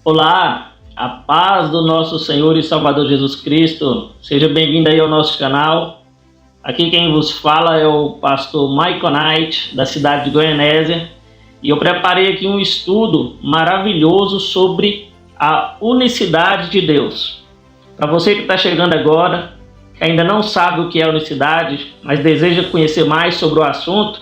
Olá, a paz do nosso Senhor e Salvador Jesus Cristo. Seja bem-vindo aí ao nosso canal. Aqui quem vos fala é o pastor Michael Knight, da cidade de Goianésia. E eu preparei aqui um estudo maravilhoso sobre a unicidade de Deus. Para você que está chegando agora, que ainda não sabe o que é unicidade, mas deseja conhecer mais sobre o assunto,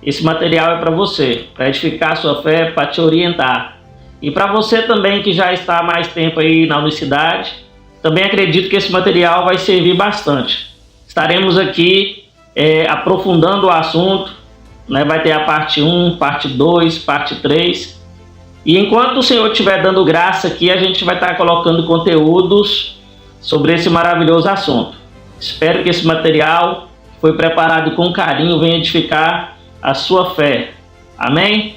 esse material é para você, para edificar a sua fé, para te orientar. E para você também que já está há mais tempo aí na unicidade, também acredito que esse material vai servir bastante. Estaremos aqui aprofundando o assunto, né? Vai ter a parte 1, parte 2, parte 3. E enquanto o Senhor estiver dando graça aqui, a gente vai estar colocando conteúdos sobre esse maravilhoso assunto. Espero que esse material foi preparado com carinho, venha edificar a sua fé. Amém?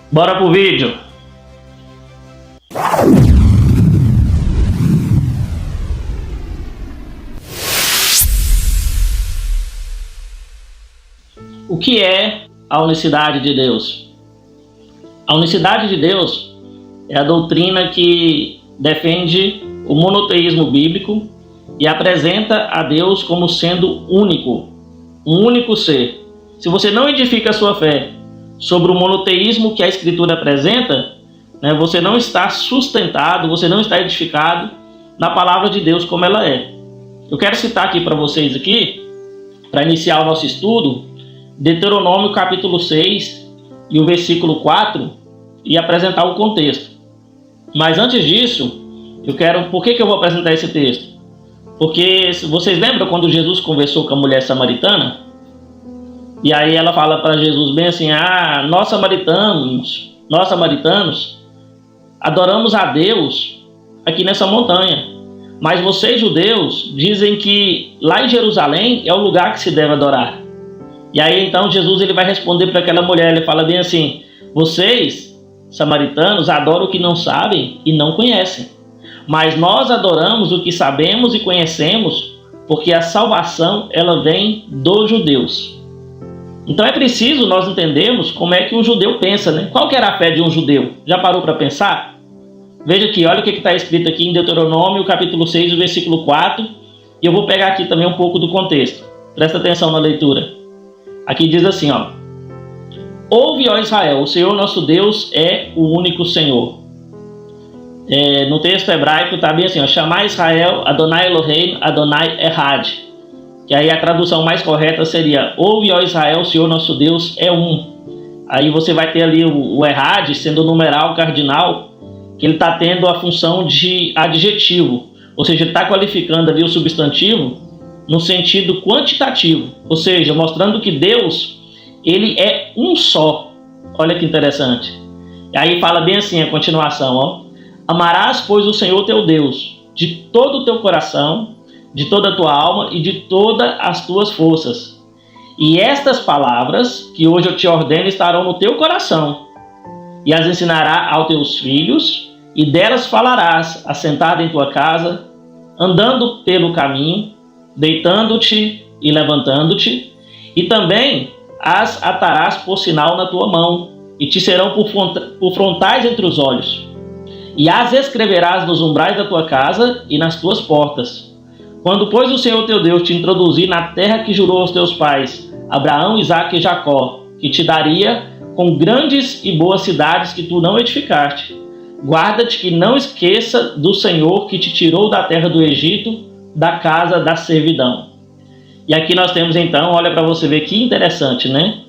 Bora pro vídeo! O que é a unicidade de Deus? A unicidade de Deus é a doutrina que defende o monoteísmo bíblico e apresenta a Deus como sendo único, um único ser. Se você não edifica a sua fé sobre o monoteísmo que a Escritura apresenta, você não está sustentado, você não está edificado na palavra de Deus como ela é. Eu quero citar aqui para vocês aqui, para iniciar o nosso estudo, Deuteronômio capítulo 6 e o versículo 4 e apresentar o contexto. Mas antes disso, por que eu vou apresentar esse texto? Porque vocês lembram quando Jesus conversou com a mulher samaritana? E aí ela fala para Jesus bem assim, nós samaritanos, adoramos a Deus aqui nessa montanha. Mas vocês, judeus, dizem que lá em Jerusalém é o lugar que se deve adorar. E aí então Jesus ele vai responder para aquela mulher, ele fala bem assim, vocês, samaritanos, adoram o que não sabem e não conhecem. Mas nós adoramos o que sabemos e conhecemos, porque a salvação ela vem dos judeus. Então é preciso nós entendermos como é que um judeu pensa, né? Qual que era a fé de um judeu? Já parou para pensar? Veja aqui, olha o que está escrito aqui em Deuteronômio, capítulo 6, o versículo 4. E eu vou pegar aqui também um pouco do contexto. Presta atenção na leitura. Aqui diz assim, Ouve, ó Israel, o Senhor nosso Deus é o único Senhor. No texto hebraico está bem assim, Chamai Israel, Adonai Elohim, Adonai Echad. Que aí a tradução mais correta seria, Ouve, ó Israel, o Senhor nosso Deus é um. Aí você vai ter ali o Echad, sendo o numeral cardinal, que ele está tendo a função de adjetivo. Ou seja, está qualificando ali o substantivo no sentido quantitativo. Ou seja, mostrando que Deus, ele é um só. Olha que interessante. E aí fala bem assim a continuação, Amarás, pois, o Senhor teu Deus, de todo o teu coração, de toda a tua alma e de todas as tuas forças. E estas palavras que hoje eu te ordeno estarão no teu coração, e as ensinarás aos teus filhos, e delas falarás, assentado em tua casa, andando pelo caminho, deitando-te e levantando-te, e também as atarás por sinal na tua mão, e te serão por frontais entre os olhos. E as escreverás nos umbrais da tua casa e nas tuas portas. Quando, pois, o Senhor teu Deus te introduzir na terra que jurou aos teus pais, Abraão, Isaque e Jacó, que te daria com grandes e boas cidades que tu não edificaste, guarda-te que não esqueça do Senhor que te tirou da terra do Egito, da casa da servidão. E aqui nós temos então, olha para você ver que interessante, né?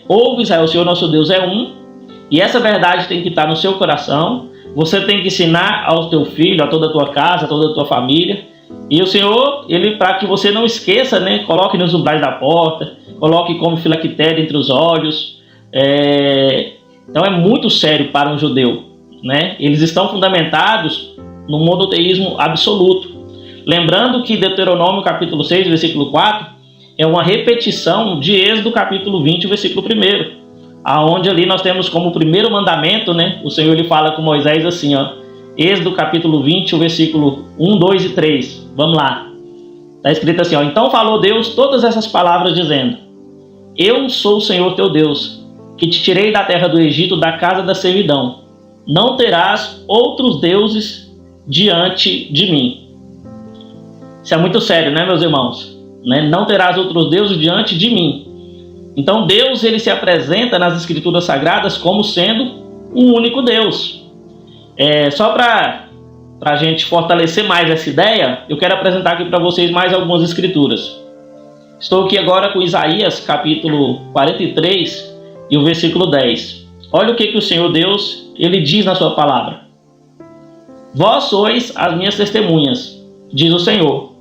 Ouve Israel, o Senhor nosso Deus é um, e essa verdade tem que estar no seu coração. Você tem que ensinar ao teu filho, a toda a tua casa, a toda a tua família. E o Senhor, para que você não esqueça, né? Coloque nos umbrais da porta, coloque como filactéria entre os olhos. Então é muito sério para um judeu, né? Eles estão fundamentados no monoteísmo absoluto. Lembrando que Deuteronômio capítulo 6, versículo 4, é uma repetição de Êxodo capítulo 20, versículo 1, aonde ali nós temos como primeiro mandamento, né? O Senhor ele fala com Moisés assim, Êxodo capítulo 20, o versículo 1, 2 e 3. Vamos lá. Está escrito assim, Então falou Deus todas essas palavras dizendo, Eu sou o Senhor teu Deus, que te tirei da terra do Egito, da casa da servidão. não terás outros deuses diante de mim. Isso é muito sério, né, meus irmãos? Não terás outros deuses diante de mim. Então Deus, ele se apresenta nas Escrituras Sagradas como sendo um único Deus. Só para a gente fortalecer mais essa ideia, eu quero apresentar aqui para vocês mais algumas escrituras. Estou aqui agora com Isaías capítulo 43 e o versículo 10. Olha o que o Senhor Deus, ele diz na sua palavra. Vós sois as minhas testemunhas, diz o Senhor,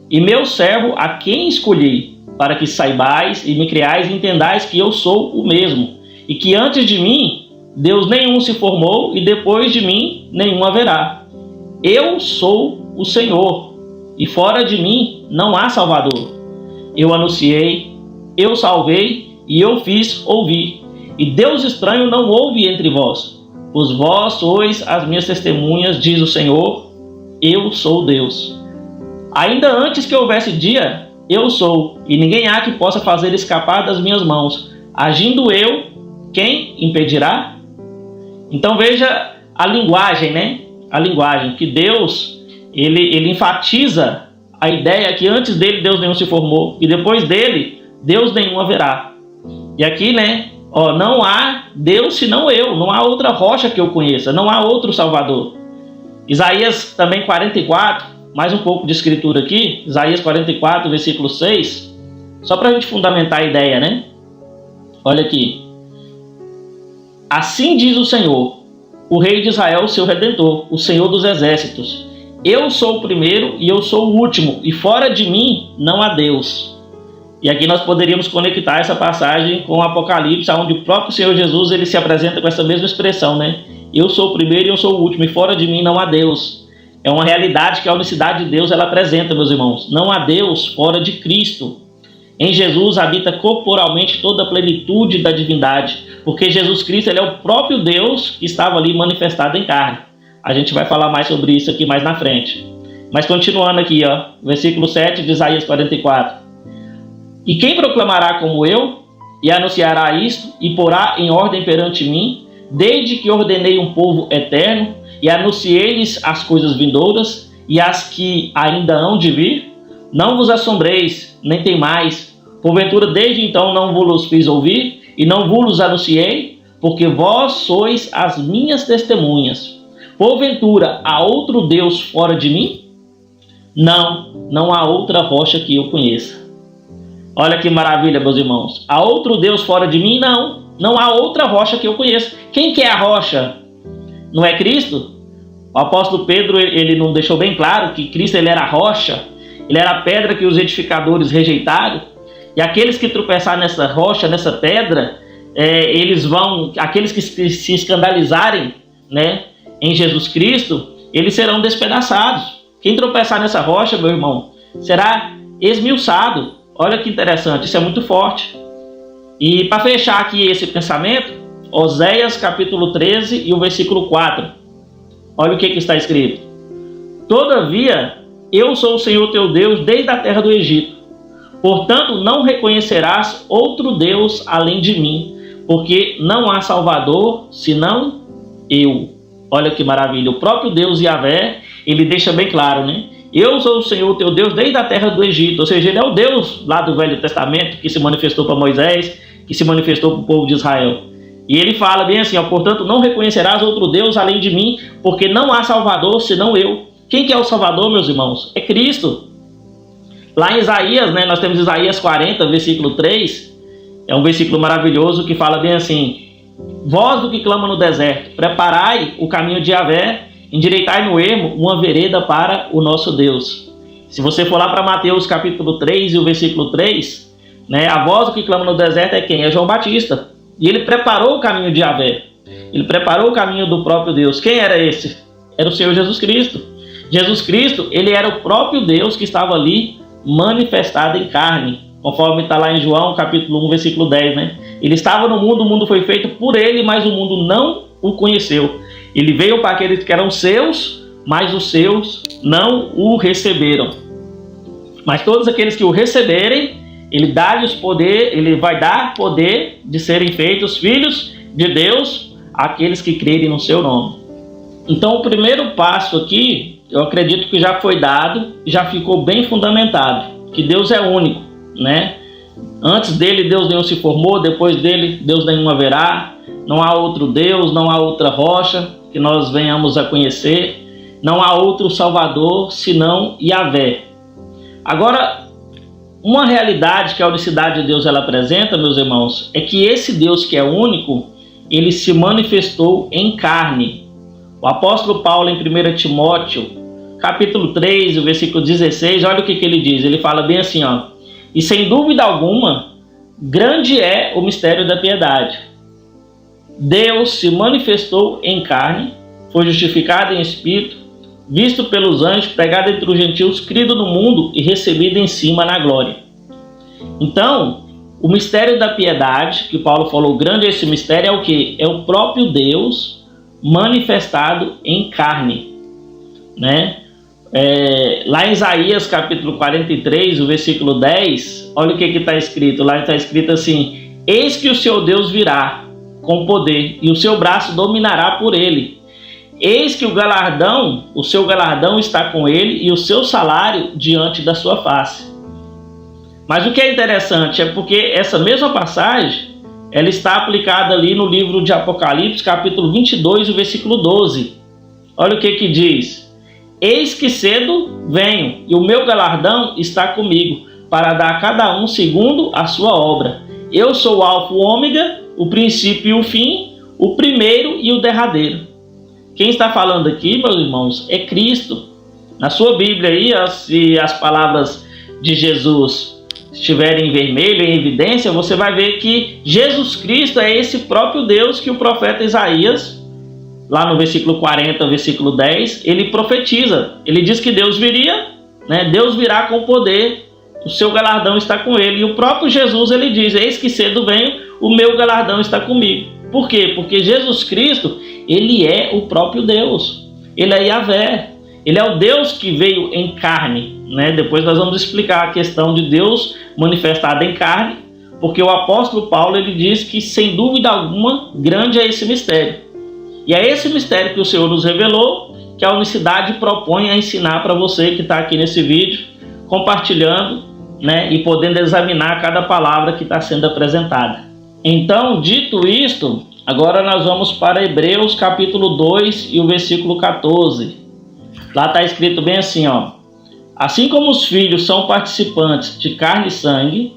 e meu servo a quem escolhi, para que saibais e me creais e entendais que eu sou o mesmo, e que antes de mim Deus nenhum se formou, e depois de mim nenhum haverá. Eu sou o Senhor, e fora de mim não há Salvador. Eu anunciei, eu salvei, e eu fiz ouvir. E Deus estranho não houve entre vós, pois vós sois as minhas testemunhas, diz o Senhor, eu sou Deus. Ainda antes que houvesse dia, eu sou, e ninguém há que possa fazer escapar das minhas mãos. Agindo eu, quem impedirá? Então veja a linguagem, A linguagem, que Deus, ele enfatiza a ideia que antes dele Deus nenhum se formou, e depois dele Deus nenhum haverá. E aqui, não há Deus senão eu, não há outra rocha que eu conheça, não há outro Salvador. Isaías também 44, mais um pouco de escritura aqui, Isaías 44, versículo 6, só para a gente fundamentar a ideia, Olha aqui. Assim diz o Senhor, o Rei de Israel, seu Redentor, o Senhor dos Exércitos. Eu sou o primeiro e eu sou o último, e fora de mim não há Deus. E aqui nós poderíamos conectar essa passagem com o Apocalipse, onde o próprio Senhor Jesus ele se apresenta com essa mesma expressão, Eu sou o primeiro e eu sou o último, e fora de mim não há Deus. É uma realidade que a unicidade de Deus ela apresenta, meus irmãos. Não há Deus fora de Cristo. Em Jesus habita corporalmente toda a plenitude da divindade, porque Jesus Cristo ele é o próprio Deus que estava ali manifestado em carne. A gente vai falar mais sobre isso aqui mais na frente. Mas continuando aqui, versículo 7 de Isaías 44. E quem proclamará como eu, e anunciará isto, e porá em ordem perante mim, desde que ordenei um povo eterno, e anunciei-lhes as coisas vindouras, e as que ainda hão de vir? Não vos assombreis, nem temais, porventura desde então não vos fiz ouvir, e não vos anunciei, porque vós sois as minhas testemunhas. Porventura há outro Deus fora de mim? Não há outra rocha que eu conheça. Olha que maravilha, meus irmãos. Há outro Deus fora de mim? Não há outra rocha que eu conheça. Quem que é a rocha? Não é Cristo? O apóstolo Pedro, ele não deixou bem claro que Cristo ele era a rocha, ele era a pedra que os edificadores rejeitaram, e aqueles que tropeçarem nessa rocha, nessa pedra, aqueles que se escandalizarem, em Jesus Cristo, eles serão despedaçados. Quem tropeçar nessa rocha, meu irmão, será esmiuçado. Olha que interessante, isso é muito forte. E para fechar aqui esse pensamento, Oséias capítulo 13 e o versículo 4. Olha o que está escrito. Todavia, eu sou o Senhor teu Deus desde a terra do Egito. Portanto, não reconhecerás outro Deus além de mim, porque não há Salvador senão eu. Olha que maravilha. O próprio Deus Yahvé, ele deixa bem claro, Eu sou o Senhor teu Deus desde a terra do Egito. Ou seja, ele é o Deus lá do Velho Testamento que se manifestou para Moisés, que se manifestou para o povo de Israel. E ele fala bem assim, portanto, não reconhecerás outro Deus além de mim, porque não há Salvador senão eu. Quem que é o Salvador, meus irmãos? É Cristo. Lá em Isaías, nós temos Isaías 40, versículo 3, é um versículo maravilhoso que fala bem assim, vós do que clama no deserto, preparai o caminho de Yahvé, endireitai no ermo uma vereda para o nosso Deus. Se você for lá para Mateus capítulo 3 e o versículo 3, a voz do que clama no deserto é quem? É João Batista. E ele preparou o caminho de Yahvé. Ele preparou o caminho do próprio Deus. Quem era esse? Era o Senhor Jesus Cristo. Jesus Cristo, ele era o próprio Deus que estava ali manifestado em carne. Conforme está lá em João capítulo 1, versículo 10. Ele estava no mundo, o mundo foi feito por ele, mas o mundo não o conheceu. Ele veio para aqueles que eram seus, mas os seus não o receberam. Mas todos aqueles que o receberem, ele dá-lhes poder, ele vai dar poder de serem feitos filhos de Deus àqueles que crerem no seu nome. Então o primeiro passo aqui, eu acredito que já foi dado, já ficou bem fundamentado, que Deus é único, né? Antes dele Deus nenhum se formou, depois dele Deus nenhum haverá, não há outro Deus, não há outra rocha que nós venhamos a conhecer, não há outro Salvador senão Yahvé. Agora, uma realidade que a unicidade de Deus ela apresenta, meus irmãos, é que esse Deus que é único, ele se manifestou em carne. O apóstolo Paulo em 1 Timóteo, capítulo 3, o versículo 16, olha o que ele diz, ele fala bem assim, ó: e sem dúvida alguma, grande é o mistério da piedade. Deus se manifestou em carne, foi justificado em espírito, visto pelos anjos, pregado entre os gentios, crido no mundo e recebido em cima na glória. Então, o mistério da piedade, que Paulo falou, grande é esse mistério, é o quê? É o próprio Deus manifestado em carne, né? Lá em Isaías capítulo 43, o versículo 10, olha o que está escrito. Lá está escrito assim: eis que o seu Deus virá com poder, e o seu braço dominará por ele. Eis que o seu galardão está com ele, e o seu salário diante da sua face. Mas o que é interessante é porque essa mesma passagem, ela está aplicada ali no livro de Apocalipse, capítulo 22, o versículo 12. Olha o que diz: eis que cedo venho, e o meu galardão está comigo, para dar a cada um segundo a sua obra. Eu sou o Alfa e o Ômega, o princípio e o fim, o primeiro e o derradeiro. Quem está falando aqui, meus irmãos, é Cristo. Na sua Bíblia aí, se as palavras de Jesus estiverem em vermelho, em evidência, você vai ver que Jesus Cristo é esse próprio Deus que o profeta Isaías, lá no versículo 40, versículo 10, ele profetiza. Ele diz que Deus viria, né? Deus virá com poder, o seu galardão está com ele. E o próprio Jesus, ele diz: eis que cedo venho, o meu galardão está comigo. Por quê? Porque Jesus Cristo, ele é o próprio Deus. Ele é Yahvé. Ele é o Deus que veio em carne, né? Depois nós vamos explicar a questão de Deus manifestado em carne, porque o apóstolo Paulo, ele diz que, sem dúvida alguma, grande é esse mistério. E é esse mistério que o Senhor nos revelou, que a unicidade propõe a ensinar para você que está aqui nesse vídeo, compartilhando, né, e podendo examinar cada palavra que está sendo apresentada. Então, dito isto, agora nós vamos para Hebreus capítulo 2 e o versículo 14. Lá está escrito bem assim, ó: assim como os filhos são participantes de carne e sangue,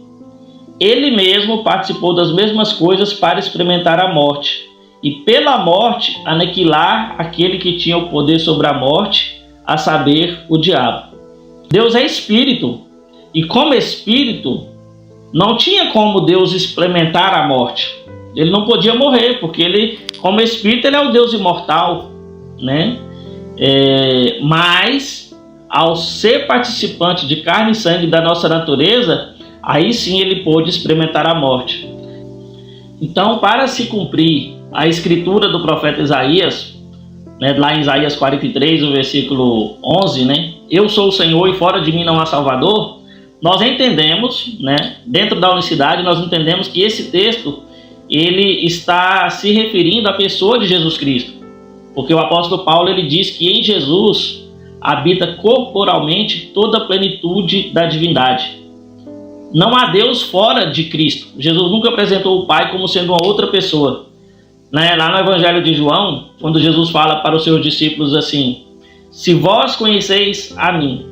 ele mesmo participou das mesmas coisas para experimentar a morte, e pela morte aniquilar aquele que tinha o poder sobre a morte, a saber, o diabo. Deus é espírito, e como espírito, não tinha como Deus experimentar a morte. Ele não podia morrer, porque ele, como espírito, ele é o Deus imortal, né? Mas, ao ser participante de carne e sangue da nossa natureza, aí sim ele pôde experimentar a morte. Então, para se cumprir a escritura do profeta Isaías, né, lá em Isaías 43, o versículo 11, né, eu sou o Senhor e fora de mim não há Salvador, nós entendemos, né, dentro da unicidade, nós entendemos que esse texto, ele está se referindo à pessoa de Jesus Cristo, porque o apóstolo Paulo, ele diz que em Jesus habita corporalmente toda a plenitude da divindade. Não há Deus fora de Cristo. Jesus nunca apresentou o Pai como sendo uma outra pessoa. Né? Lá no Evangelho de João, quando Jesus fala para os seus discípulos assim: se vós conheceis a mim,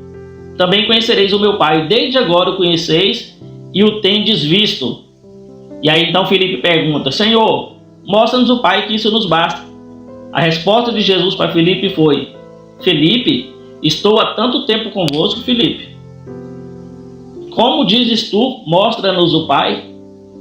também conhecereis o meu Pai. Desde agora o conheceis e o tendes visto. E aí então Filipe pergunta: Senhor, mostra-nos o Pai, que isso nos basta. A resposta de Jesus para Filipe foi: Filipe, estou há tanto tempo convosco, Filipe. Como dizes tu, mostra-nos o Pai?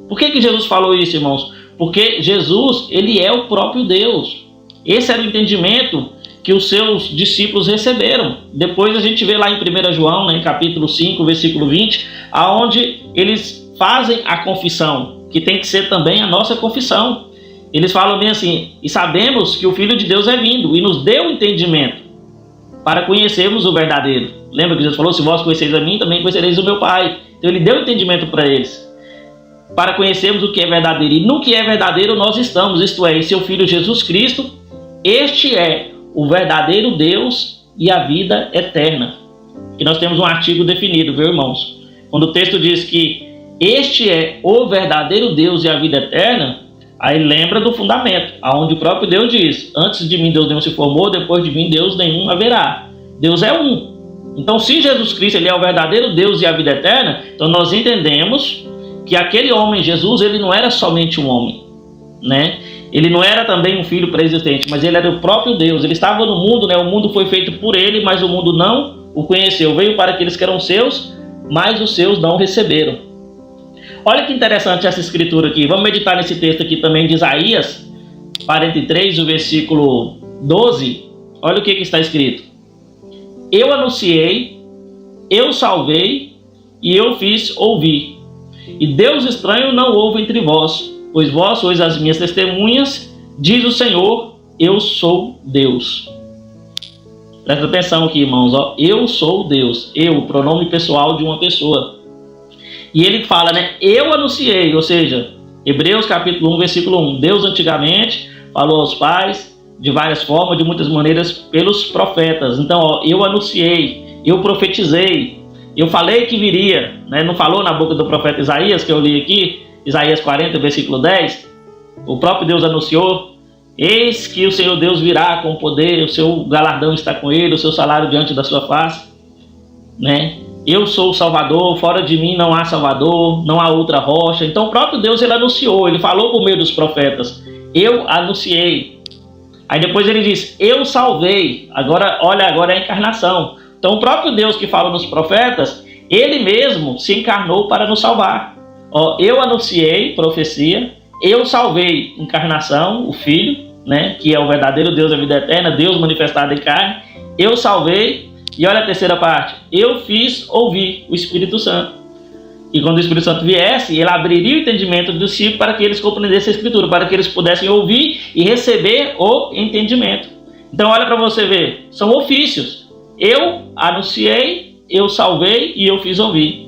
Por que Jesus falou isso, irmãos? Porque Jesus, ele é o próprio Deus. Esse era o entendimento que os seus discípulos receberam. Depois a gente vê lá em 1 João, né, em capítulo 5, versículo 20, aonde eles fazem a confissão, que tem que ser também a nossa confissão. Eles falam bem assim: e sabemos que o Filho de Deus é vindo e nos deu entendimento para conhecermos o verdadeiro. Lembra que Jesus falou: se vós conheceis a mim, também conhecereis o meu Pai. Então ele deu entendimento para eles, para conhecermos o que é verdadeiro. E no que é verdadeiro nós estamos, isto é, em seu Filho Jesus Cristo. Este é o verdadeiro Deus e a vida eterna. E nós temos um artigo definido, viu, irmãos? Quando o texto diz que este é o verdadeiro Deus e a vida eterna, aí lembra do fundamento, aonde o próprio Deus diz: antes de mim Deus nenhum se formou, depois de mim Deus nenhum haverá. Deus é um. Então, se Jesus Cristo ele é o verdadeiro Deus e a vida eterna, então nós entendemos que aquele homem, Jesus, ele não era somente um homem, né? Ele não era também um filho pré-existente, mas ele era o próprio Deus. Ele estava no mundo, né? O mundo foi feito por ele, mas o mundo não o conheceu. Veio para aqueles que eram seus, mas os seus não receberam. Olha que interessante essa escritura aqui. Vamos meditar nesse texto aqui também de Isaías 43, o versículo 12. Olha o que está escrito: eu anunciei, eu salvei e eu fiz ouvir. E Deus estranho não houve entre vós, pois vós sois as minhas testemunhas, diz o Senhor, eu sou Deus. Presta atenção aqui, irmãos. Ó. Eu sou Deus. Eu, o pronome pessoal de uma pessoa. E ele fala, né? Eu anunciei, ou seja, Hebreus capítulo 1, versículo 1. Deus antigamente falou aos pais de várias formas, de muitas maneiras, pelos profetas. Então, ó, eu anunciei, eu profetizei, eu falei que viria, né? Não falou na boca do profeta Isaías, que eu li aqui, Isaías 40, versículo 10. O próprio Deus anunciou: eis que o Senhor Deus virá com poder, o seu galardão está com ele, o seu salário diante da sua face, né? Eu sou o Salvador, fora de mim não há Salvador, não há outra rocha. Então o próprio Deus ele anunciou, ele falou por meio dos profetas: eu anunciei. Aí depois ele diz: eu salvei. Agora, olha, agora é a encarnação. Então o próprio Deus que fala nos profetas, ele mesmo se encarnou para nos salvar. Ó, eu anunciei, profecia, eu salvei, encarnação, o Filho, né, que é o verdadeiro Deus da vida eterna, Deus manifestado em carne. Eu salvei, e olha a terceira parte: eu fiz ouvir, o Espírito Santo. E quando o Espírito Santo viesse, ele abriria o entendimento dos discípulos para que eles compreendessem a Escritura, para que eles pudessem ouvir e receber o entendimento. Então olha para você ver, são ofícios. Eu anunciei, eu salvei e eu fiz ouvir.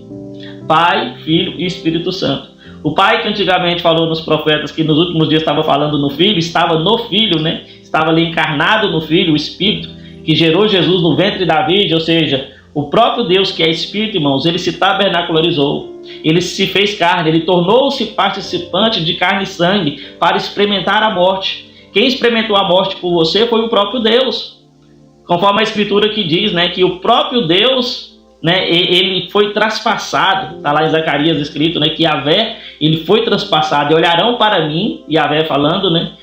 Pai, Filho e Espírito Santo. O Pai que antigamente falou nos profetas que nos últimos dias estava falando no Filho, estava no Filho, né? Estava ali encarnado no Filho, o Espírito que gerou Jesus no ventre de Davi, ou seja, o próprio Deus que é Espírito, irmãos, ele se tabernacularizou, ele se fez carne, ele tornou-se participante de carne e sangue para experimentar a morte. Quem experimentou a morte por você foi o próprio Deus. Conforme a Escritura que diz, né, que o próprio Deus, né, ele foi traspassado, está lá em Zacarias escrito, né, que Yahvé, ele foi traspassado, e olharão para mim, Yahvé falando, né,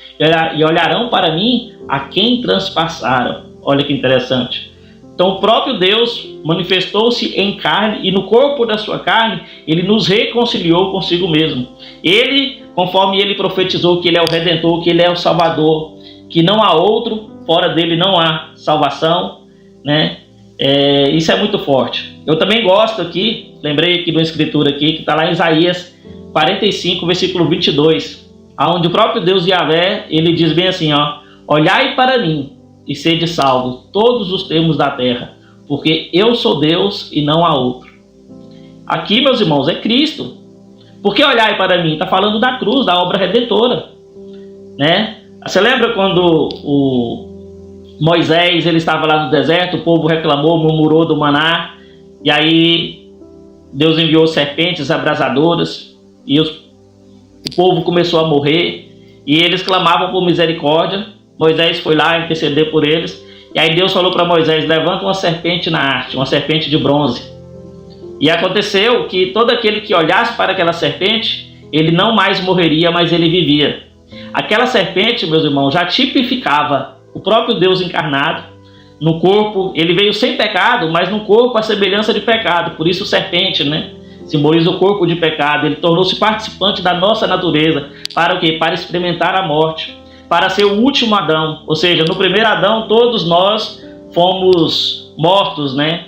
e olharão para mim a quem transpassaram. Olha que interessante. Então o próprio Deus manifestou-se em carne, e no corpo da sua carne, ele nos reconciliou consigo mesmo. Ele, conforme ele profetizou que ele é o Redentor, que ele é o Salvador, que não há outro, fora dele não há salvação, né? Isso é muito forte. Eu também gosto aqui, lembrei aqui de uma escritura aqui, que está lá em Isaías 45, versículo 22, onde o próprio Deus Yahvé, ele diz bem assim, ó: olhai para mim e sede salvos todos os termos da terra, porque eu sou Deus e não há outro. Aqui, meus irmãos, é Cristo. Por que olhai para mim? Está falando da cruz, da obra redentora, né? Você lembra quando o Moisés ele estava lá no deserto, o povo reclamou, murmurou do maná, e aí Deus enviou serpentes abrasadoras, e o povo começou a morrer, e eles clamavam por misericórdia. Moisés foi lá interceder por eles, e aí Deus falou para Moisés: levanta uma serpente na arte, uma serpente de bronze. E aconteceu que todo aquele que olhasse para aquela serpente, ele não mais morreria, mas ele vivia. Aquela serpente, meus irmãos, já tipificava o próprio Deus encarnado. No corpo, ele veio sem pecado, mas no corpo a semelhança de pecado. Por isso serpente, né? Simboliza o corpo de pecado. Ele tornou-se participante da nossa natureza. Para o quê? Para experimentar a morte. Para ser o último Adão. Ou seja, no primeiro Adão, todos nós fomos mortos, né?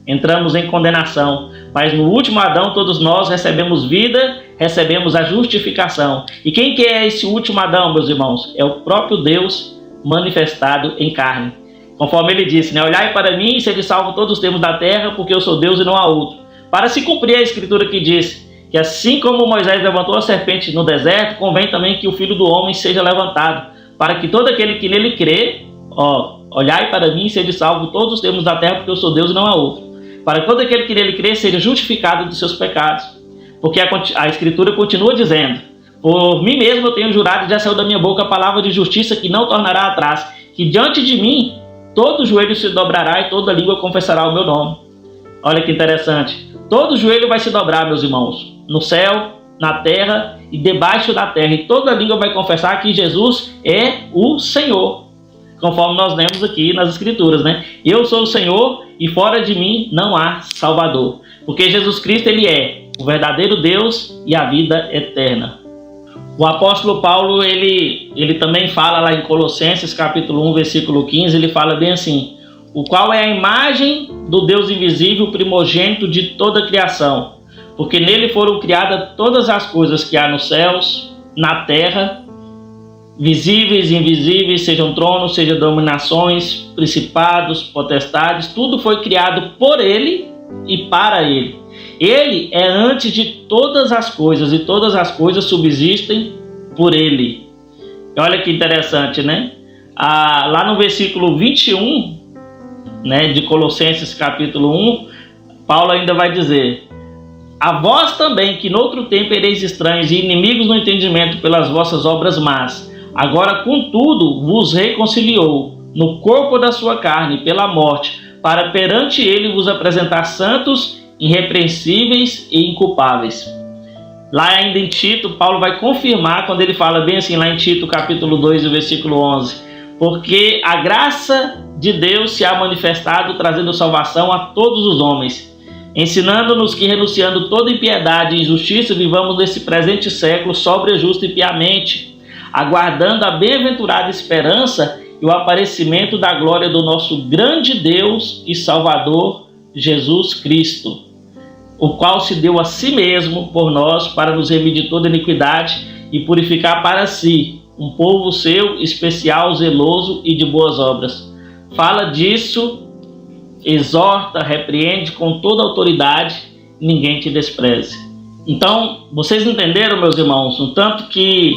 Entramos em condenação. Mas no último Adão, todos nós recebemos vida, recebemos a justificação. E quem que é esse último Adão, meus irmãos? É o próprio Deus manifestado em carne. Conforme ele disse, né? Olhai para mim e sede salvo todos os termos da terra, porque eu sou Deus e não há outro. Para se cumprir a escritura que diz que assim como Moisés levantou a serpente no deserto, convém também que o Filho do Homem seja levantado, para que todo aquele que nele crê, Ó, olhai para mim e sede salvo todos os termos da terra, porque eu sou Deus e não há outro. Para que todo aquele que nele crê seja justificado dos seus pecados. Porque a Escritura continua dizendo: por mim mesmo eu tenho jurado e já saiu da minha boca a palavra de justiça que não tornará atrás, que diante de mim todo joelho se dobrará e toda língua confessará o meu nome. Olha que interessante. Todo joelho vai se dobrar, meus irmãos, no céu, na terra e debaixo da terra. E toda língua vai confessar que Jesus é o Senhor. Conforme nós lemos aqui nas Escrituras, né? Eu sou o Senhor e fora de mim não há Salvador. Porque Jesus Cristo, ele é o verdadeiro Deus e a vida eterna. O apóstolo Paulo, ele também fala lá em Colossenses capítulo 1, versículo 15, ele fala bem assim: o qual é a imagem do Deus invisível, primogênito de toda a criação, porque nele foram criadas todas as coisas que há nos céus, na terra, visíveis e invisíveis, sejam tronos, sejam dominações, principados, potestades, tudo foi criado por ele e para ele. Ele é antes de todas as coisas e todas as coisas subsistem por ele. Olha que interessante, né? Lá no versículo 21, né, de Colossenses capítulo 1, Paulo ainda vai dizer: a vós também, que noutro tempo ereis estranhos e inimigos no entendimento pelas vossas obras más, agora contudo vos reconciliou no corpo da sua carne pela morte, para perante ele vos apresentar santos, irrepreensíveis e inculpáveis. Lá ainda em Tito, Paulo vai confirmar quando ele fala bem assim, lá em Tito capítulo 2, versículo 11: porque a graça de Deus se há manifestado, trazendo salvação a todos os homens, ensinando-nos que, renunciando toda impiedade e injustiça, vivamos nesse presente século sóbrio, justo e piamente, aguardando a bem-aventurada esperança e o aparecimento da glória do nosso grande Deus e Salvador, Jesus Cristo, o qual se deu a si mesmo por nós para nos remir de toda iniquidade e purificar para si um povo seu, especial, zeloso e de boas obras. Fala disso, exorta, repreende com toda autoridade, ninguém te despreze. Então, vocês entenderam, meus irmãos, no tanto que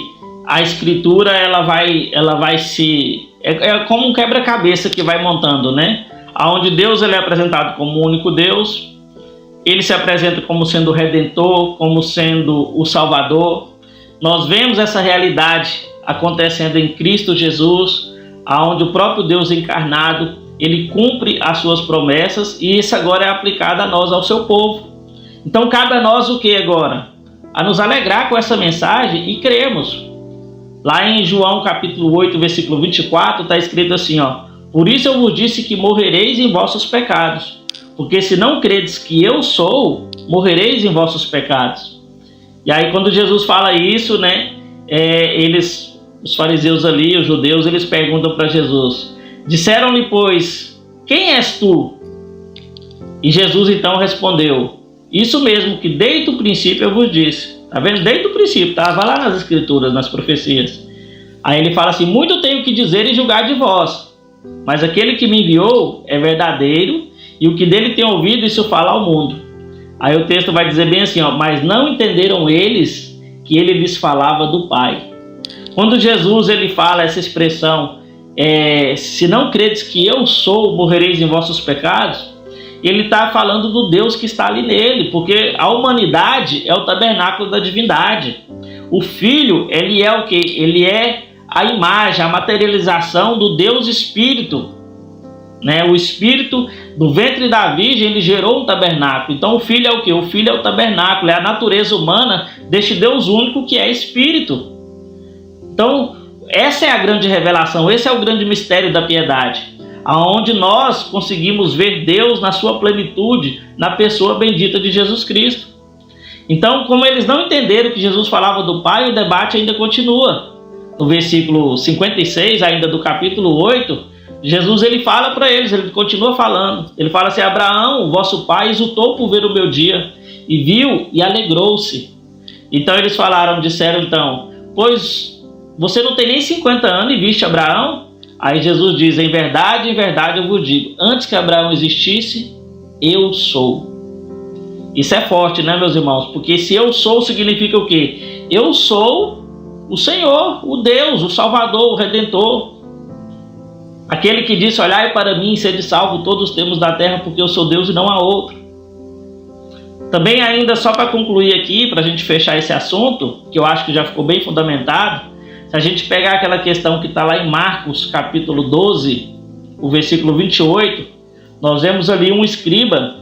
a Escritura ela vai se... É como um quebra-cabeça que vai montando, né? Onde Deus ele é apresentado como o único Deus, ele se apresenta como sendo o Redentor, como sendo o Salvador. Nós vemos essa realidade acontecendo em Cristo Jesus, onde o próprio Deus encarnado, ele cumpre as suas promessas, e isso agora é aplicado a nós, ao seu povo. Então cabe a nós o que agora? A nos alegrar com essa mensagem e cremos. Lá em João capítulo 8, versículo 24, está escrito assim, ó: por isso eu vos disse que morrereis em vossos pecados, porque se não credes que eu sou, morrereis em vossos pecados. E aí quando Jesus fala isso, né, os fariseus ali, os judeus, eles perguntam para Jesus: disseram-lhe, pois, quem és tu? E Jesus então respondeu: isso mesmo que desde o princípio eu vos disse. Tá vendo? Desde o princípio, estava lá nas Escrituras, nas profecias. Aí ele fala assim: muito tenho que dizer e julgar de vós, mas aquele que me enviou é verdadeiro, e o que dele tem ouvido, isso fala ao mundo. Aí o texto vai dizer bem assim, ó: mas não entenderam eles que ele lhes falava do Pai. Quando Jesus ele fala essa expressão, se não credes que eu sou, morrereis em vossos pecados, ele está falando do Deus que está ali nele, porque a humanidade é o tabernáculo da divindade. O Filho, ele é o quê? Ele é a imagem, a materialização do Deus Espírito, né? O Espírito do ventre da Virgem, ele gerou um tabernáculo. Então o Filho é o quê? O Filho é o tabernáculo, é a natureza humana deste Deus único que é Espírito. Então essa é a grande revelação, esse é o grande mistério da piedade, aonde nós conseguimos ver Deus na sua plenitude, na pessoa bendita de Jesus Cristo. Então, como eles não entenderam que Jesus falava do Pai, o debate ainda continua. No versículo 56, ainda do capítulo 8, Jesus ele fala para eles, ele continua falando. Ele fala assim: Abraão, vosso pai, exultou por ver o meu dia, e viu e alegrou-se. Então eles disseram então: pois você não tem nem 50 anos e viste Abraão? Aí Jesus diz: em verdade eu vos digo, antes que Abraão existisse, eu sou. Isso é forte, né, meus irmãos? Porque se eu sou, significa o quê? Eu sou o Senhor, o Deus, o Salvador, o Redentor. Aquele que disse: olhai para mim e sede salvo todos os termos da terra, porque eu sou Deus e não há outro. Também ainda, só para concluir aqui, para a gente fechar esse assunto, que eu acho que já ficou bem fundamentado, se a gente pegar aquela questão que está lá em Marcos, capítulo 12, o versículo 28, nós vemos ali um escriba,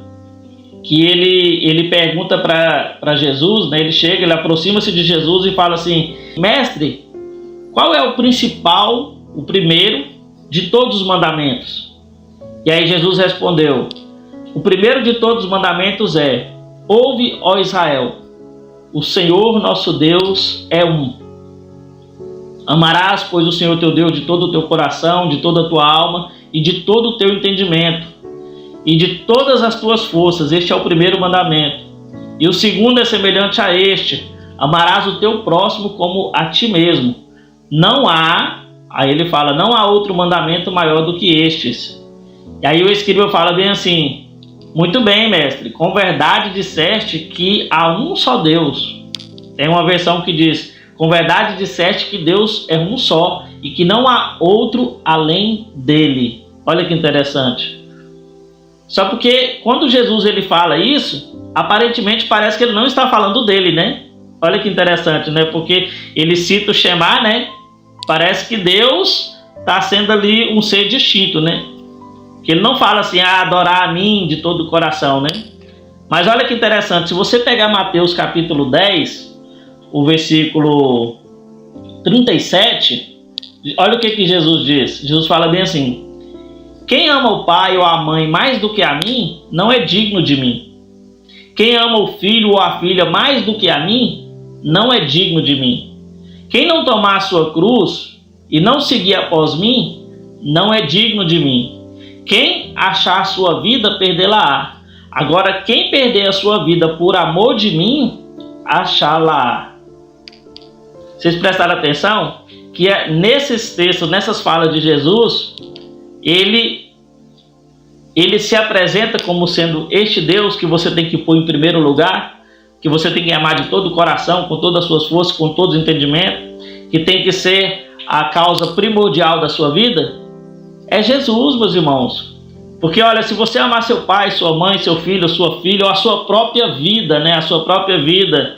que ele pergunta para Jesus, né? Ele chega, ele aproxima-se de Jesus e fala assim: mestre, qual é o principal, o primeiro de todos os mandamentos? E aí Jesus respondeu: o primeiro de todos os mandamentos é: ouve, ó Israel, o Senhor nosso Deus é um. Amarás, pois, o Senhor teu Deus de todo o teu coração, de toda a tua alma e de todo o teu entendimento e de todas as tuas forças. Este é o primeiro mandamento. E o segundo é semelhante a este: amarás o teu próximo como a ti mesmo. Não há, aí ele fala, não há outro mandamento maior do que estes. E aí o escriba fala bem assim: muito bem, mestre, com verdade disseste que há um só Deus. Tem uma versão que diz: com verdade disseste que Deus é um só e que não há outro além dele. Olha que interessante. Só porque quando Jesus ele fala isso, aparentemente parece que ele não está falando dele, né? Olha que interessante, né? Porque ele cita o Shema, né? Parece que Deus está sendo ali um ser distinto, né? Que ele não fala assim: adorar a mim de todo o coração, né? Mas olha que interessante, se você pegar Mateus capítulo 10, o versículo 37, olha o que Jesus diz. Jesus fala bem assim: quem ama o pai ou a mãe mais do que a mim, não é digno de mim. Quem ama o filho ou a filha mais do que a mim, não é digno de mim. Quem não tomar a sua cruz e não seguir após mim, não é digno de mim. Quem achar a sua vida, perdê-la-á. Agora, quem perder a sua vida por amor de mim, achá-la-á. Vocês prestaram atenção? Que nesses textos, nessas falas de Jesus, ele se apresenta como sendo este Deus que você tem que pôr em primeiro lugar, que você tem que amar de todo o coração, com todas as suas forças, com todo o entendimento, que tem que ser a causa primordial da sua vida. É Jesus, meus irmãos. Porque olha, se você amar seu pai, sua mãe, seu filho, sua filha, ou a sua própria vida, né, a sua própria vida,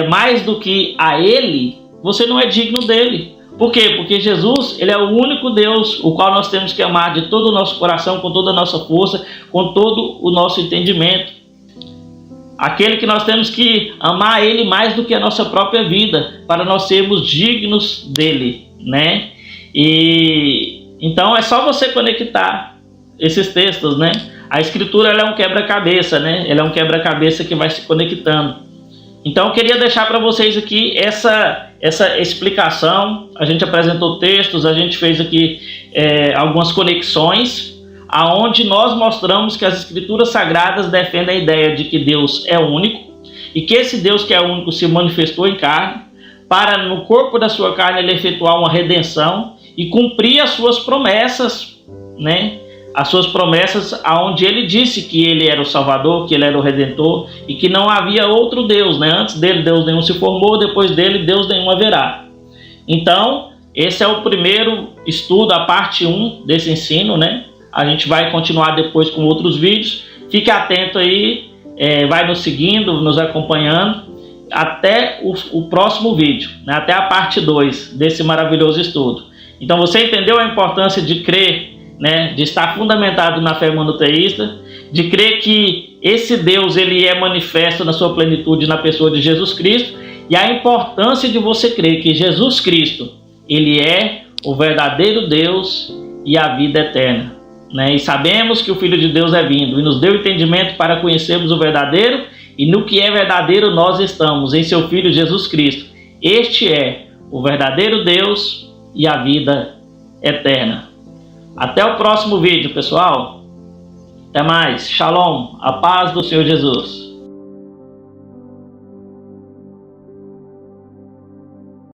mais do que a ele, você não é digno dele. Por quê? Porque Jesus, ele é o único Deus, o qual nós temos que amar de todo o nosso coração, com toda a nossa força, com todo o nosso entendimento. Aquele que nós temos que amar ele mais do que a nossa própria vida, para nós sermos dignos dele, né? E então é só você conectar esses textos, né? A escritura ela é um quebra-cabeça, né? Ela é um quebra-cabeça que vai se conectando. Então eu queria deixar para vocês aqui essa explicação. A gente apresentou textos, a gente fez aqui algumas conexões, aonde nós mostramos que as escrituras sagradas defendem a ideia de que Deus é único e que esse Deus que é único se manifestou em carne para no corpo da sua carne ele efetuar uma redenção e cumprir as suas promessas, né? As suas promessas aonde ele disse que ele era o Salvador, que ele era o Redentor e que não havia outro Deus, né? Antes dele Deus nenhum se formou, depois dele Deus nenhum haverá. Então esse é o primeiro estudo, a parte 1 desse ensino, né? A gente vai continuar depois com outros vídeos. Fique atento aí, vai nos seguindo, nos acompanhando até o próximo vídeo, né? Até a parte 2 desse maravilhoso estudo. Então você entendeu a importância de crer, né, de estar fundamentado na fé monoteísta, de crer que esse Deus ele é manifesto na sua plenitude na pessoa de Jesus Cristo, e a importância de você crer que Jesus Cristo ele é o verdadeiro Deus e a vida eterna, né? E sabemos que o Filho de Deus é vindo e nos deu entendimento para conhecermos o verdadeiro, e no que é verdadeiro nós estamos em seu Filho Jesus Cristo. Este é o verdadeiro Deus e a vida eterna. Até o próximo vídeo, pessoal. Até mais. Shalom. A paz do Senhor Jesus.